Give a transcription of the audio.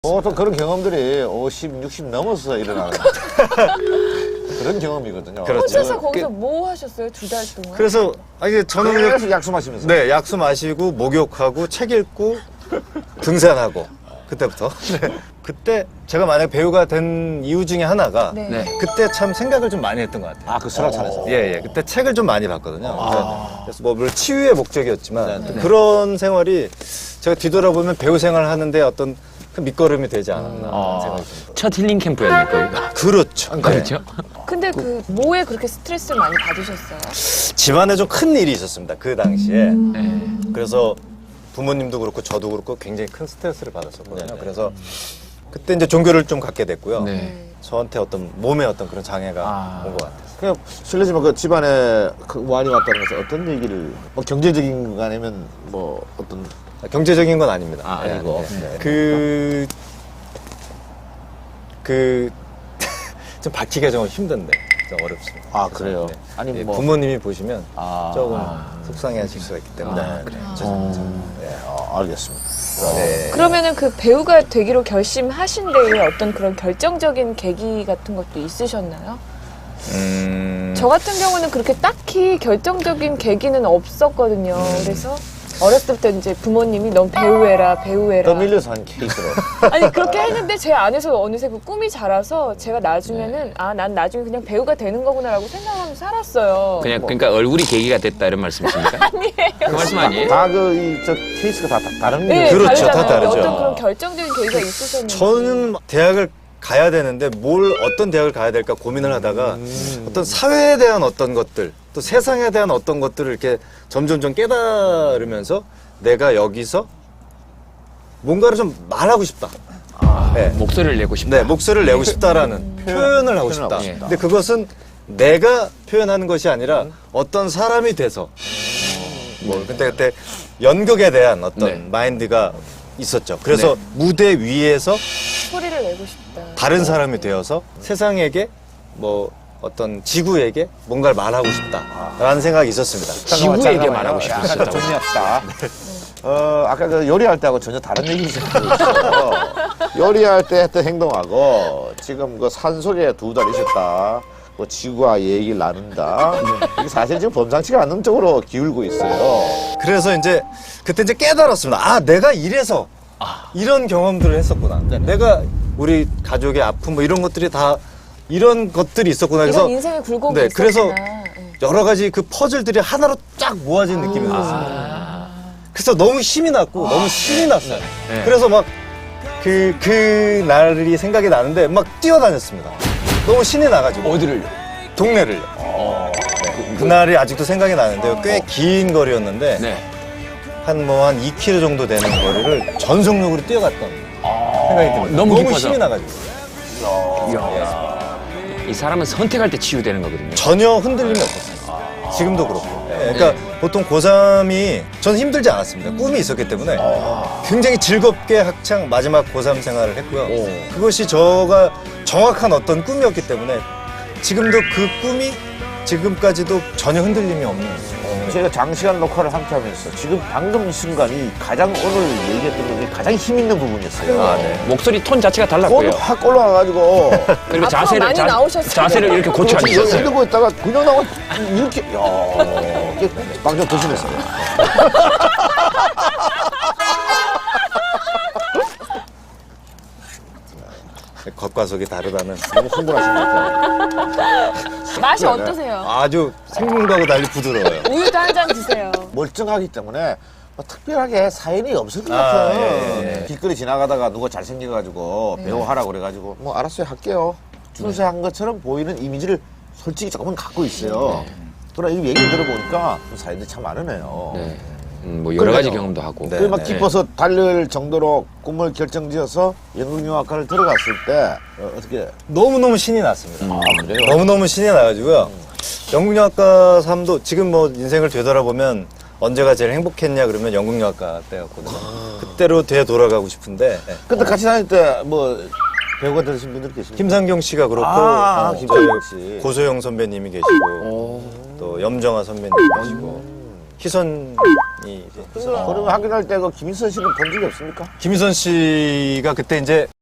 보통 그런 경험들이 50, 60 넘어서 일어나는 그런 경험이거든요. 그렇죠. 혼자서 거기서 뭐 하셨어요? 2달 동안? 그래서 아니 저는 계속 약수 마시면서. 네 약수 마시고 목욕하고 책 읽고 등산하고 그때부터. 네. 그때 제가 만약 배우가 된 이유 중에 하나가 네. 그때 참 생각을 좀 많이 했던 것 같아요. 아, 그 설악산에서. 예. 그때 책을 좀 많이 봤거든요. 그래서 뭐 물론 치유의 목적이었지만 그런 생활이 제가 뒤돌아보면 배우 생활을 하는데 어떤 그 밑거름이 되지 않았나 생각이 듭니다. 첫 힐링 캠프였네요, 거기가. 그렇죠. 그렇죠? 근데 그 뭐에 그렇게 스트레스를 많이 받으셨어요? 집안에 좀 큰 일이 있었습니다. 그 당시에. 네. 그래서 부모님도 그렇고 저도 그렇고 굉장히 큰 스트레스를 받았었거든요. 그래서 그때 이제 종교를 좀 갖게 됐고요. 네. 저한테 어떤 몸에 어떤 그런 장애가 온 것 같아요. 그냥 실례지만 그 집안에 그 무한이 왔다는 것은 어떤 얘기를, 뭐 경제적인 거 아니면 뭐 어떤. 경제적인 건 아닙니다. 아, 아니고. 네. 좀 밝히기가 좀 힘든데 좀 어렵습니다. 아, 그래요? 네. 아니, 예, 뭐. 부모님이 보시면 아. 조금 속상해 하실 수가 있기 때문에. 죄송합니다. 네, 알겠습니다. 네. 그러면은 그 배우가 되기로 결심하신 데에 어떤 그런 결정적인 계기 같은 것도 있으셨나요? 저 같은 경우는 그렇게 딱히 결정적인 계기는 없었거든요. 그래서 어렸을 때부터 이제 부모님이 넌 배우해라. 떠밀려서 한 케이스로. 아니 그렇게 했는데 제 안에서 어느새 그 꿈이 자라서 제가 나중에는 아, 난 나중에 그냥 배우가 되는 거구나라고 생각하면서 살았어요. 그러니까 얼굴이 계기가 됐다 이런 말씀이십니까? 아니에요. 그 말씀 아니에요? 다 저 케이스가 다 다른 네, 거죠. 그렇죠. 다르잖아요. 다 다르죠. 어떤 그런 결정적인 계기가 있으셨는지. 저는 대학을 가야 되는데 어떤 대학을 가야 될까 고민을 하다가 어떤 사회에 대한 어떤 것들 또 세상에 대한 어떤 것들을 이렇게 점점 좀 깨달으면서 내가 여기서 뭔가를 좀 말하고 싶다. 네. 목소리를 내고 싶다. 네, 목소리를 내고 싶다라는 표현을 하고 싶다. 표현하고 싶다. 근데 그것은 내가 표현하는 것이 아니라 어떤 사람이 돼서 뭐 그때 연극에 대한 어떤 네. 마인드가 있었죠. 그래서 무대 위에서 소리를 내고 싶다. 다른 사람이 되어서 세상에게 뭐 어떤 지구에게 뭔가를 말하고 싶다라는 생각이 있었습니다. 지구에게 말하고 싶으시다고. 약간 정리합시다. 아까 그 요리할 때하고 전혀 다른 얘기셨어요. 요리할 때 했던 행동하고 지금 그 산속에 2달 있었다. 뭐 지구와 얘기를 나눈다. 이게 사실 지금 범상치가 않는 쪽으로 기울고 있어요. 그래서 이제 그때 이제 깨달았습니다. 아, 내가 이래서 이런 경험들을 했었구나. 내가 우리 가족의 아픔 뭐 이런 것들이 다 이런 것들이 있었구나. 그래서 이런 인생의 굴곡이 네, 있었구나. 그래서 네. 여러 가지 그 퍼즐들이 하나로 쫙 모아진 느낌이 들었습니다. 그래서 너무 힘이 났고 너무 신이 났어요. 네. 그래서 막 그 날이 생각이 나는데 막 뛰어다녔습니다. 너무 신이 나가지고. 어디를요? 동네를요. 그날이 아직도 생각이 나는데요. 꽤 긴 거리였는데 네. 한 2km 정도 되는 거리를 전속력으로 뛰어갔던 생각이 듭니다. 너무 깊어서. 신이 나가지고. 이 사람은 선택할 때 치유되는 거거든요. 전혀 흔들림이 없었어요. 지금도 그렇고. 그러니까 보통 고3이 저는 힘들지 않았습니다. 꿈이 있었기 때문에 굉장히 즐겁게 학창 마지막 고3 생활을 했고요. 그것이 저가 정확한 어떤 꿈이었기 때문에 지금도 그 꿈이 지금까지도 전혀 흔들림이 없는. 저희가 장시간 녹화를 함께 하면서 지금 방금 이 순간이 가장 오늘 얘기했던 것 중에 가장 힘 있는 부분이었어요. 목소리 톤 자체가 톤이 달랐고요. 확 올라가가지고 그리고 앞으로 많이 나오셨어요. 자세를 이렇게 고쳐 여기 앉으셨어요. 이러고 있다가 그냥 나와 이렇게 이게 방금 조심했어요. 겉과 속이 다르다는. 너무 흥분하신 것 같아요. 맛이 어떠세요? 아주 생명과고 달리 부드러워요. 우유도 한 잔 드세요. 멀쩡하기 때문에 뭐 특별하게 사연이 없을 것 아, 같아요. 예. 길거리 지나가다가 누가 잘생겨가지고 배우 하라고 그래가지고 뭐 알았어요 할게요. 준수해 한 것처럼 보이는 이미지를 솔직히 조금은 갖고 있어요. 그러나 이 얘기를 들어보니까 사연들이 참 많으네요. 네. 뭐 여러 가지 그래요. 경험도 하고. 네. 그막 기뻐서 달릴 정도로 꿈을 결정지어서 연극영화과를 들어갔을 때 어떻게 너무너무 신이 났습니다. 그래요? 너무너무 신이 나가지고요. 연극영화과 삶도 지금 뭐 인생을 되돌아보면 언제가 제일 행복했냐 그러면 연극영화과 때였거든요. 그때로 되돌아가고 싶은데 네. 근데 같이 다닐 때 뭐 배우가 되신 분들 계십니까? 김상경 씨가 그렇고 김상경 씨. 고소영 선배님이 계시고 또 염정아 선배님 계시고 희선이 많이 이제 그럼 확인할 때 그 김인선 씨는 본 적이 없습니까? 김희선 씨가 그때 이제